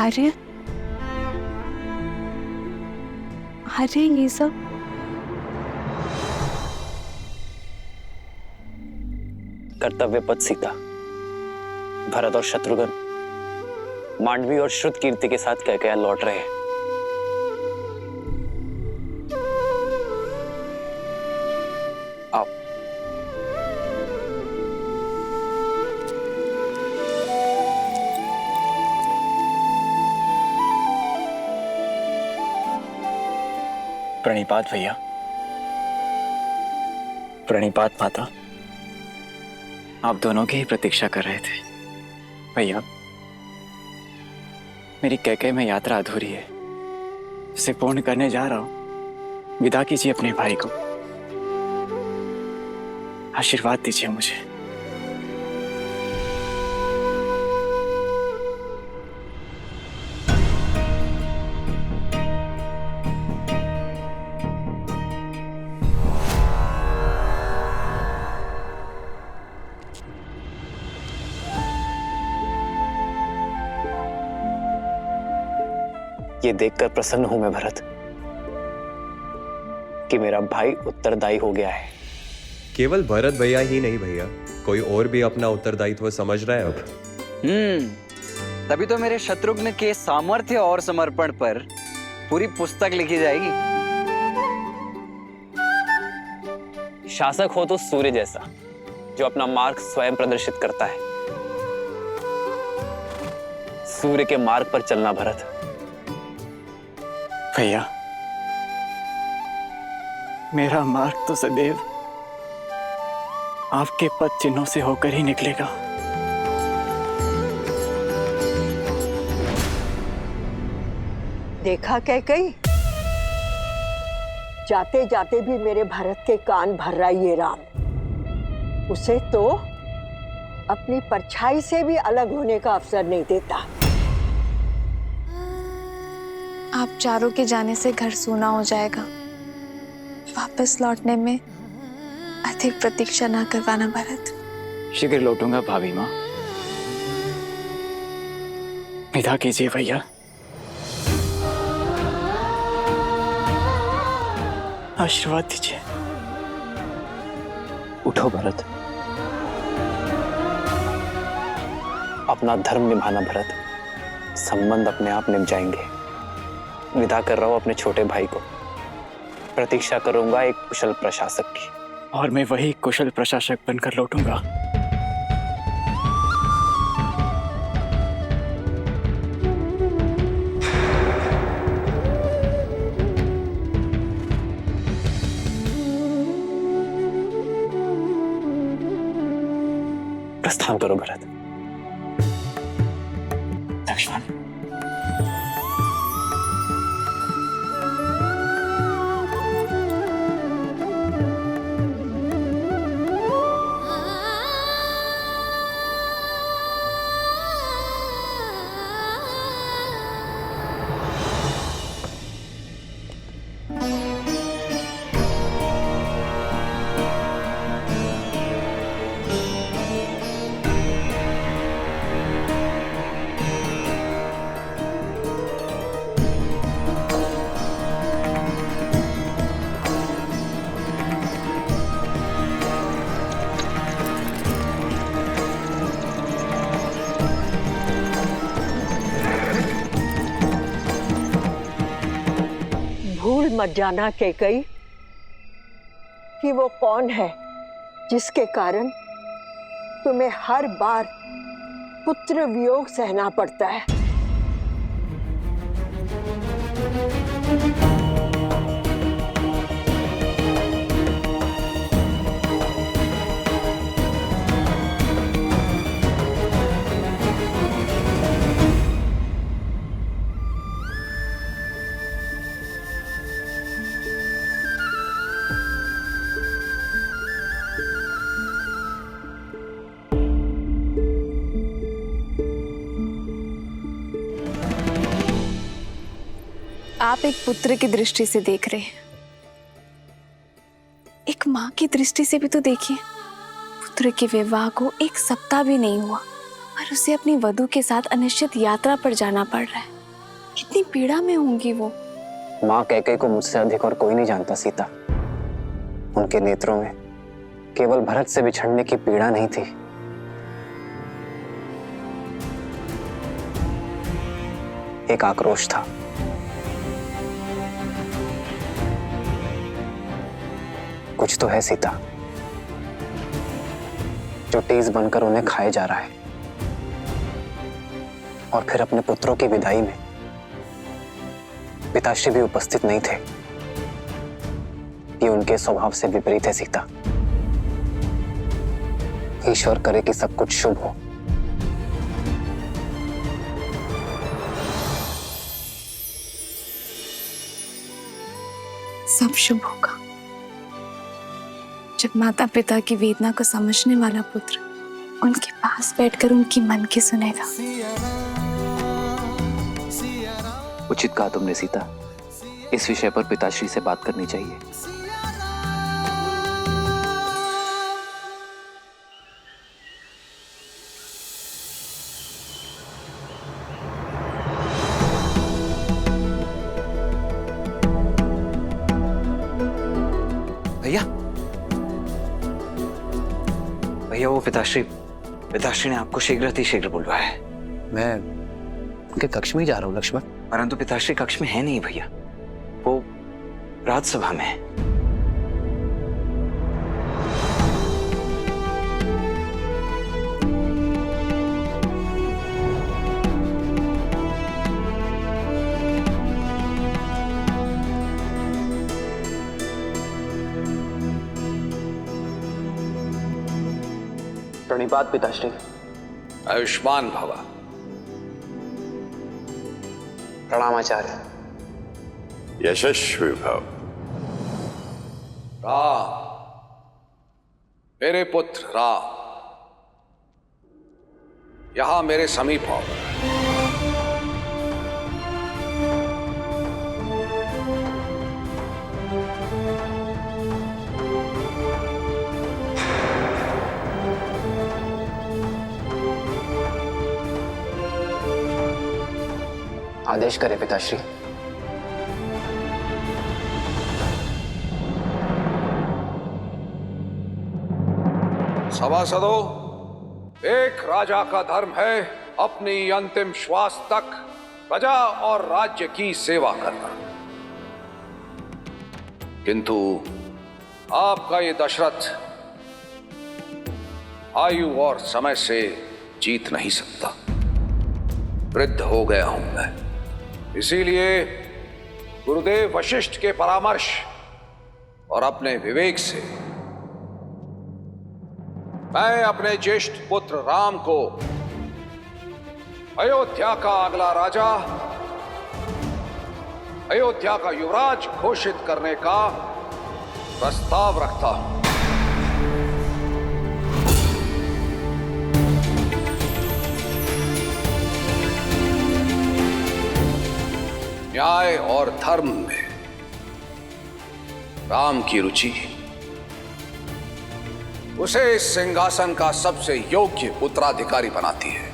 आर्य, आर्य ये सब कर्तव्य पथ सीता, भरत और शत्रुघ्न मांडवी और श्रुत कीर्ति के साथ कैकेयी लौट रहे हैं। आओ। प्रणिपात भैया, प्रणिपात माता। आप दोनों की ही प्रतीक्षा कर रहे थे भैया। मेरी कैकेयी में यात्रा अधूरी है, उसे पूर्ण करने जा रहा हूं। विदा कीजिए अपने भाई को, आशीर्वाद दीजिए मुझे। ये देखकर प्रसन्न हूं मैं भरत कि मेरा भाई उत्तरदायी हो गया है। केवल भरत भैया ही नहीं भैया, कोई और भी अपना उत्तरदायित्व समझ रहा है अब। तभी तो मेरे शत्रुघ्न के सामर्थ्य और समर्पण पर पूरी पुस्तक लिखी जाएगी। शासक हो तो सूर्य जैसा, जो अपना मार्ग स्वयं प्रदर्शित करता है। सूर्य के मार्ग पर चलना भरत। भैया, मेरा मार्ग तो सदैव आपके पद चिन्हों से होकर ही निकलेगा। देखा कैकेयी, जाते जाते भी मेरे भरत के कान भर रहा ये राम। उसे तो अपनी परछाई से भी अलग होने का अवसर नहीं देता। आप चारों के जाने से घर सूना हो जाएगा। वापस लौटने में अधिक प्रतीक्षा ना करवाना भरत। शीघ्र लौटूंगा भाभी माँ। विदा कीजिए भैया। आशीर्वाद दीजिए। उठो भरत, अपना धर्म निभाना भरत। संबंध अपने आप निभ जाएंगे। विदा कर रहा हूं अपने छोटे भाई को। प्रतीक्षा करूंगा एक कुशल प्रशासक की। और मैं वही कुशल प्रशासक बनकर लौटूंगा। प्रस्थान करो भरत। लक्ष्मण, भूल मत जाना कैकेयी कि वो कौन है जिसके कारण तुम्हें हर बार पुत्र वियोग सहना पड़ता है। आप एक पुत्र की दृष्टि से देख रहे हैं, एक माँ की दृष्टि से भी तो देखिए। पुत्र के विवाह को 1 सप्ताह भी नहीं हुआ पर उसे अपनी वधू के साथ अनिश्चित यात्रा पर जाना पड़ रहा है। कितनी पीड़ा में होंगी वो। माँ कैकेयी को मुझसे अधिक और कोई नहीं जानता सीता। उनके नेत्रों में केवल भरत से बिछड़ने की पीड़ा नहीं थी, एक आक्रोश था। कुछ तो है सीता जो तेज बनकर उन्हें खाए जा रहा है। और फिर अपने पुत्रों की विदाई में पिताश्री भी उपस्थित नहीं थे। ये उनके स्वभाव से विपरीत है सीता। ईश्वर करे कि सब कुछ शुभ हो। सब शुभ होगा जब माता पिता की वेदना को समझने वाला पुत्र उनके पास बैठकर उनकी मन की सुनेगा। उचित कहा तुमने सीता। इस विषय पर पिताश्री से बात करनी चाहिए। भैया भैया, वो पिताश्री ने आपको शीघ्र बुलवाया है। मैं उनके कक्ष में ही जा रहा हूँ लक्ष्मण। परंतु पिताश्री कक्ष में है नहीं भैया, वो राजसभा में है। प्रणिपात पिताश्री। आयुष्मान भवा। प्रणाम आचार्य। यशस्वी भव। राम, मेरे पुत्र राम, यहां मेरे समीप आओ। आदेश करे पिताश्री। सभासदों, एक राजा का धर्म है अपनी अंतिम श्वास तक प्रजा और राज्य की सेवा करना। किंतु आपका ये दशरथ आयु और समय से जीत नहीं सकता। वृद्ध हो गया हूं मैं। इसीलिए गुरुदेव वशिष्ठ के परामर्श और अपने विवेक से मैं अपने ज्येष्ठ पुत्र राम को अयोध्या का अगला राजा, अयोध्या का युवराज घोषित करने का प्रस्ताव रखता हूं। न्याय और धर्म में राम की रुचि उसे इस सिंहासन का सबसे योग्य उत्तराधिकारी बनाती है।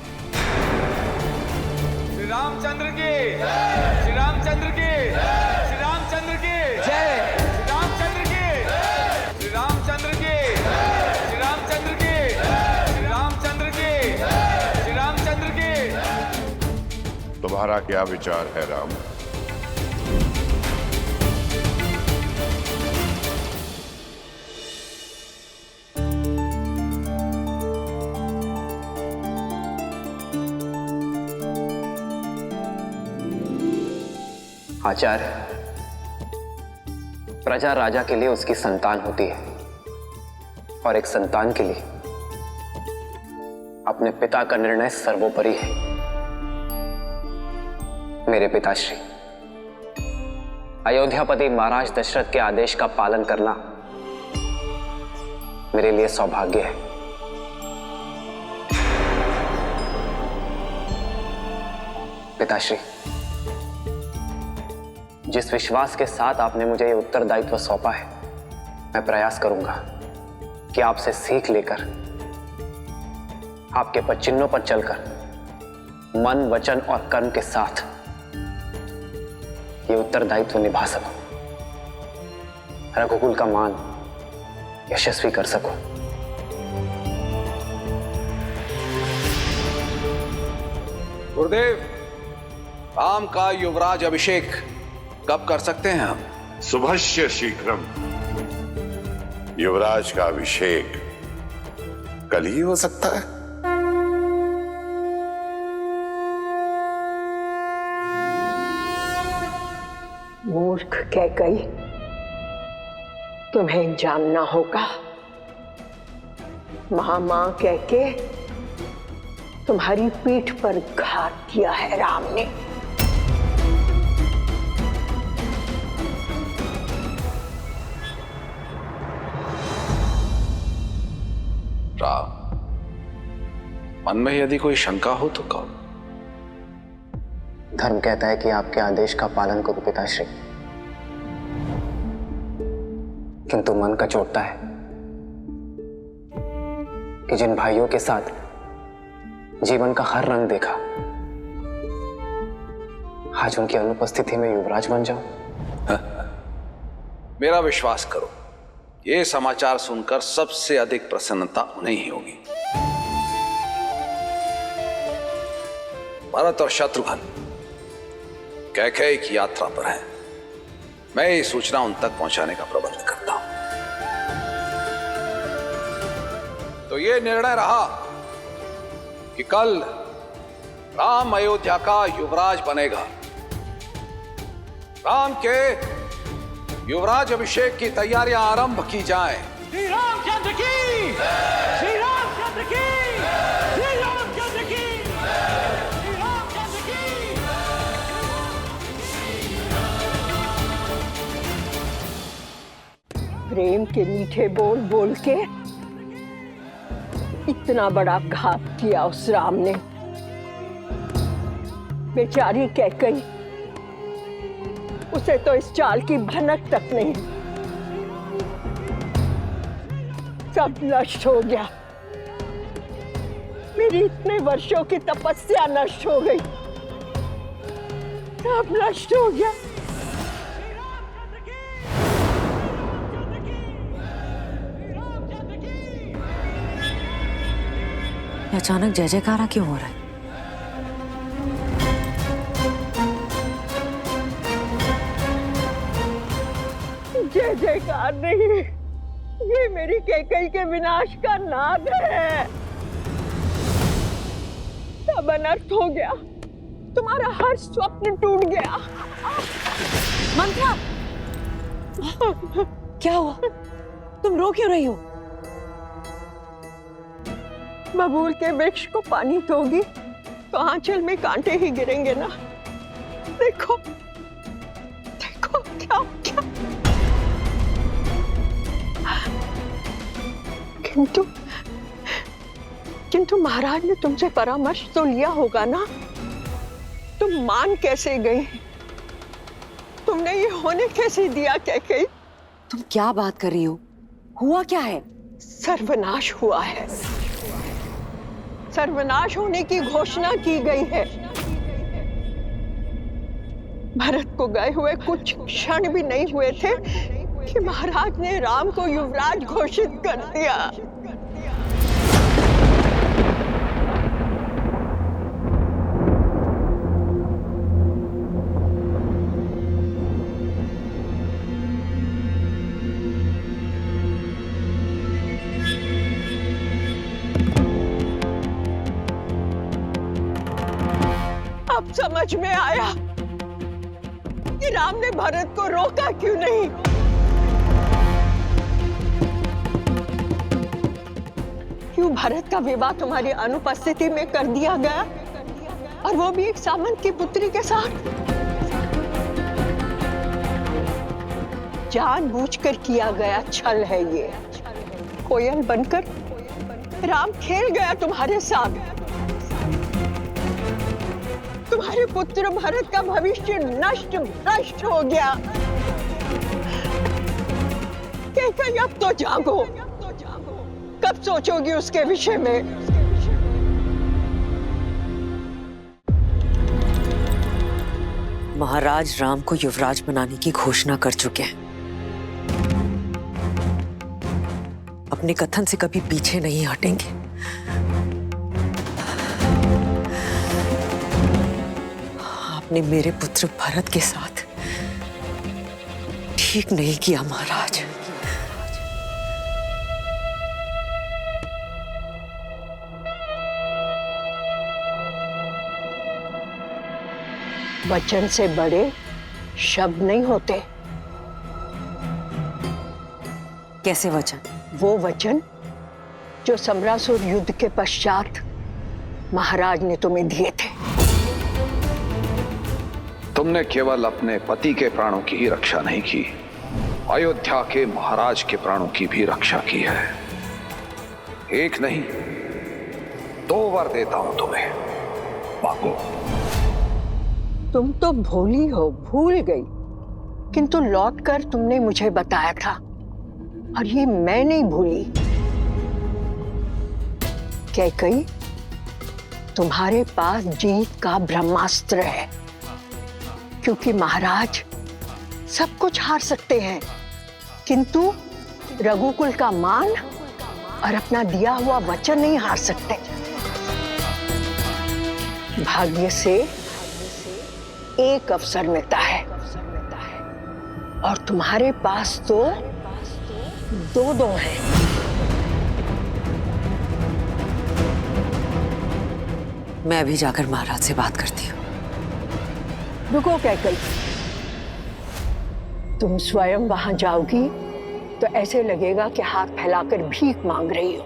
श्री रामचंद्र की, श्री रामचंद्र की, श्री रामचंद्र की जय, श्री रामचंद्र की, श्री रामचंद्र की, श्री रामचंद्र की, श्री रामचंद्र की, श्री रामचंद्र की। तुम्हारा क्या विचार है राम? आचार्य, प्रजा राजा के लिए उसकी संतान होती है और एक संतान के लिए अपने पिता का निर्णय सर्वोपरि है। मेरे पिताश्री, अयोध्यापति महाराज दशरथ के आदेश का पालन करना मेरे लिए सौभाग्य है। पिताश्री, जिस विश्वास के साथ आपने मुझे ये उत्तरदायित्व सौंपा है, मैं प्रयास करूंगा कि आपसे सीख लेकर आपके पदचिन्हों पर चलकर मन, वचन और कर्म के साथ ये उत्तरदायित्व निभा सकूं, रघुकुल का मान यशस्वी कर सकूं। गुरुदेव, राम का युवराज अभिषेक कब कर सकते हैं हम? सुभश्य शीघ्रम। युवराज का अभिषेक कल ही हो सकता है। मूर्ख कैकई, तुम्हें जानना होगा। मां कह के तुम्हारी पीठ पर घात किया है राम ने। राम, मन में यदि कोई शंका हो तो कहो। धर्म कहता है कि आपके आदेश का पालन करो पिताश्री, किंतु मन का चोटता है कि जिन भाइयों के साथ जीवन का हर रंग देखा, आज उनकी अनुपस्थिति में युवराज बन जाऊं। मेरा विश्वास करो, ये समाचार सुनकर सबसे अधिक प्रसन्नता उन्हें ही होगी। भरत और शत्रुघ्न कैकेयी की यात्रा पर हैं। मैं ये सूचना उन तक पहुंचाने का प्रबंध करता हूं। तो ये निर्णय रहा कि कल राम अयोध्या का युवराज बनेगा। राम के युवराज अभिषेक की तैयारियां आरंभ की जाएं। श्री रामचंद्र की, श्री रामचंद्र की, श्री रामचंद्र की, श्री रामचंद्र की। प्रेम के मीठे बोल बोल के इतना बड़ा घात किया उस राम ने। बेचारी कैकेयी, उसे तो इस चाल की भनक तक नहीं। सब नष्ट हो गया। मेरी इतने वर्षों की तपस्या नष्ट हो गई। सब नष्ट हो गया। अचानक जय जयकारा क्यों हो रहा है? जय जयकार नहीं, ये मेरी कैकेयी के विनाश का नाद है। सब अनर्थ हो गया। तुम्हारा हर स्वप्न टूट गया। मंत्रा, क्या हुआ? तुम रो क्यों रही हो? बबूल के वृक्ष को पानी दोगी तो आंचल में कांटे ही गिरेंगे ना। देखो देखो क्या क्या। किंतु महाराज ने तुमसे परामर्श तो लिया होगा ना। तुम मान कैसे गई? तुमने ये होने कैसे दिया कैकेयी? तुम क्या बात कर रही हो? हुआ क्या है? सर्वनाश हुआ है। सर्वनाश होने की घोषणा की गई है। भरत को गए हुए कुछ क्षण भी नहीं हुए थे कि महाराज ने राम को युवराज घोषित कर दिया। अब समझ में आया कि राम ने भरत को रोका क्यों नहीं। क्यों भरत का विवाह तुम्हारी अनुपस्थिति में कर दिया गया, और वो भी एक सामंत की पुत्री के साथ। जानबूझकर किया गया छल है ये। कोयल बनकर राम खेल गया तुम्हारे साथ। तुम्हारे पुत्र भरत का भविष्य नष्ट भ्रष्ट हो गया। कैकेयी, अब तो जागो। कब सोचोगी उसके विषय में? महाराज राम को युवराज बनाने की घोषणा कर चुके हैं। अपने कथन से कभी पीछे नहीं हटेंगे। आपने मेरे पुत्र भरत के साथ ठीक नहीं किया महाराज। वचन से बड़े शब्द नहीं होते। कैसे वचन? वो वचन जो समरासुर युद्ध के पश्चात महाराज ने तुम्हें दिए थे। तुमने केवल अपने पति के प्राणों की ही रक्षा नहीं की, अयोध्या के महाराज के प्राणों की भी रक्षा की है। एक नहीं, 2 वर देता हूं तुम्हें, मांगो। तुम तो भोली हो, भूल गई, किंतु लौटकर तुमने मुझे बताया था और ये मैं नहीं भूली। कैकई, तुम्हारे पास जीत का ब्रह्मास्त्र है, क्योंकि महाराज सब कुछ हार सकते हैं, किंतु रघुकुल का मान और अपना दिया हुआ वचन नहीं हार सकते। भाग्य से एक अवसर मिलता है और तुम्हारे पास तो 2 हैं। मैं अभी जाकर महाराज से बात करती हूँ। रुको कैकई, तुम स्वयं वहां जाओगी तो ऐसे लगेगा कि हाथ फैलाकर भीख मांग रही हो।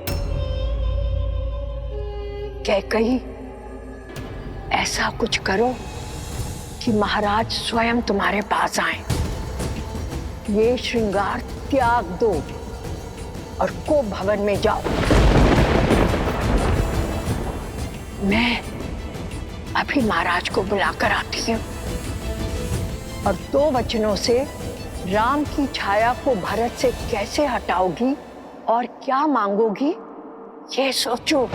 कैकई, ऐसा कुछ करो कि महाराज स्वयं तुम्हारे पास आए। ये श्रृंगार त्याग दो और कोप भवन में जाओ। मैं अभी महाराज को बुलाकर आती हूँ और 2 वचनों से राम की छाया को भरत से कैसे हटाओगी और क्या मांगोगी, ये सोचो।